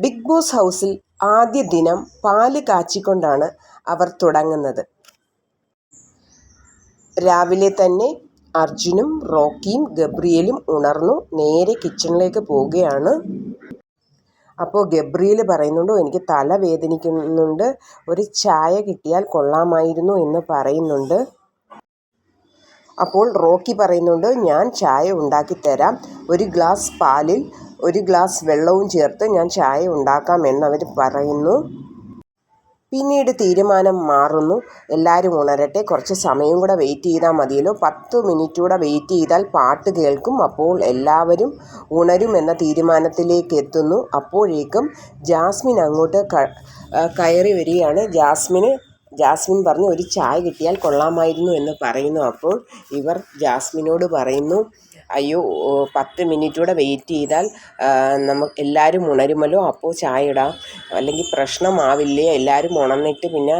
Big boss ഹൗസിൽ ആദ്യ ദിനം പാല് കാച്ചിക്കൊണ്ടാണ് അവർ തുടങ്ങുന്നത്. രാവിലെ തന്നെ അർജുനും റോക്കിയും ഗബ്രിയേലും ഉണർന്നു നേരെ കിച്ചണിലേക്ക് പോവുകയാണ്. അപ്പോൾ ഗബ്രിയേൽ പറയുന്നുണ്ട്, എനിക്ക് തല വേദനിക്കുന്നുണ്ട്, ഒരു ചായ കിട്ടിയാൽ കൊള്ളാമായിരുന്നു എന്ന് പറയുന്നുണ്ട്. അപ്പോൾ റോക്കി പറയുന്നുണ്ട്, ഞാൻ ചായ ഉണ്ടാക്കി തരാം, ഒരു ഗ്ലാസ് പാലിൽ ഒരു ഗ്ലാസ് വെള്ളവും ചേർത്ത് ഞാൻ ചായ ഉണ്ടാക്കാം എന്നവർ പറയുന്നു. പിന്നീട് തീരുമാനം മാറുന്നു, എല്ലാവരും ഉണരട്ടെ, കുറച്ച് സമയം കൂടെ വെയിറ്റ് ചെയ്താൽ മതിയല്ലോ, 10 മിനിറ്റ് കൂടെ വെയിറ്റ് ചെയ്താൽ പാട്ട് കേൾക്കും, അപ്പോൾ എല്ലാവരും ഉണരുമെന്ന തീരുമാനത്തിലേക്ക് എത്തുന്നു. അപ്പോഴേക്കും ജാസ്മിൻ അങ്ങോട്ട് കയറി വരികയാണ്. ജാസ്മിൻ പറഞ്ഞു, ഒരു ചായ കിട്ടിയാൽ കൊള്ളാമായിരുന്നു എന്ന് പറയുന്നു. അപ്പോൾ ഇവർ ജാസ്മിനോട് പറയുന്നു, അയ്യോ 10 മിനിറ്റ് കൂടെ വെയിറ്റ് ചെയ്താൽ എല്ലാവരും ഉണരുമല്ലോ, അപ്പോൾ ചായ ഇടാം, അല്ലെങ്കിൽ പ്രശ്നമാവില്ലേ, എല്ലാവരും ഉണർന്നിട്ട് പിന്നെ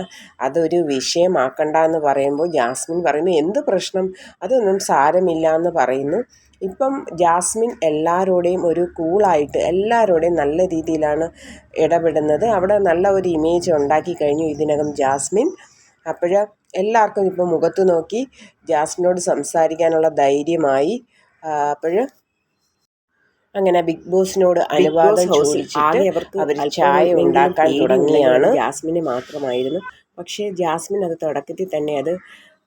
അതൊരു വിഷയമാക്കണ്ട എന്ന് പറയുമ്പോൾ ജാസ്മിൻ പറയുന്നു, എന്ത് പ്രശ്നം, അതൊന്നും സാരമില്ല എന്ന് പറയുന്നു. ഇപ്പം ജാസ്മിൻ എല്ലാവരോടെയും ഒരു കൂളായിട്ട് എല്ലാവരോടെയും നല്ല രീതിയിലാണ് ഇടപെടുന്നത്. അവിടെ നല്ല ഒരു ഇമേജ് ഉണ്ടാക്കി കഴിഞ്ഞു ഇതിനകം ജാസ്മിൻ. അപ്പോൾ എല്ലാവർക്കും ഇപ്പോൾ മുഖത്ത് നോക്കി ജാസ്മിനോട് സംസാരിക്കാനുള്ള ധൈര്യമായി. അപ്പോൾ അങ്ങനെ ബിഗ് ബോസിനോട് അനുവാദം ചോദിച്ചിട്ട് അവർ ചായ ഉണ്ടാക്കാൻ തുടങ്ങിയാണ്. ജാസ്മിന് മാത്രമായിരുന്നു, പക്ഷേ ജാസ്മിൻ അത് തുടക്കത്തിൽ തന്നെ അത്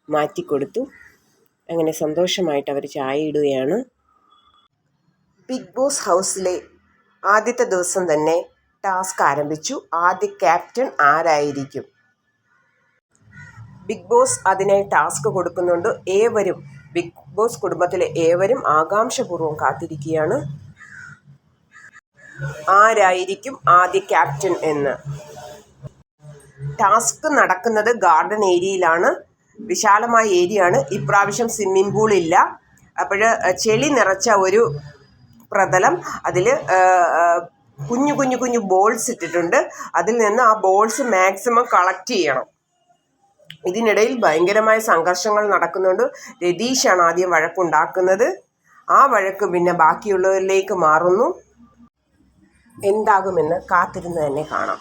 മാറ്റിക്കൊടുത്തു. അങ്ങനെ സന്തോഷമായിട്ട് അവർ ചായ ഇടുകയാണ്. ബിഗ് ബോസ് ഹൗസിലെ ആദ്യത്തെ ദിവസം തന്നെ ടാസ്ക് ആരംഭിച്ചു. ആദ്യ ക്യാപ്റ്റൻ ആരായിരിക്കും? ബിഗ് ബോസ് അതിനായി ടാസ്ക് കൊടുക്കുന്നുണ്ട്. ഏവരും ബിഗ് ബോസ് കുടുംബത്തിലെ ഏവരും ആകാംക്ഷപൂർവ്വം കാത്തിരിക്കുകയാണ്, ആരായിരിക്കും ആദ്യ ക്യാപ്റ്റൻ എന്ന്. ടാസ്ക് നടക്കുന്നത് ഗാർഡൻ ഏരിയയിലാണ്. വിശാലമായ ഏരിയയാണ്. ഇപ്രാവശ്യം സ്വിമ്മിംഗ് പൂൾ ഇല്ല. അപ്പോൾ ചെളി നിറച്ച ഒരു പ്രതലം, അതിൽ കുഞ്ഞു കുഞ്ഞു കുഞ്ഞു ബോൾസ് ഇട്ടിട്ടുണ്ട്. അതിൽ നിന്ന് ആ ബോൾസ് മാക്സിമം കളക്ട് ചെയ്യണം. ഇതിനിടയിൽ ഭയങ്കരമായ സംഘർഷങ്ങൾ നടക്കുന്നുണ്ട്. രതീഷാണ് ആദ്യം വഴക്കുണ്ടാക്കുന്നത്. ആ വഴക്ക് പിന്നെ ബാക്കിയുള്ളവരിലേക്ക് മാറുന്നു. എന്താകുമെന്ന് കാത്തിരുന്ന് തന്നെ കാണാം.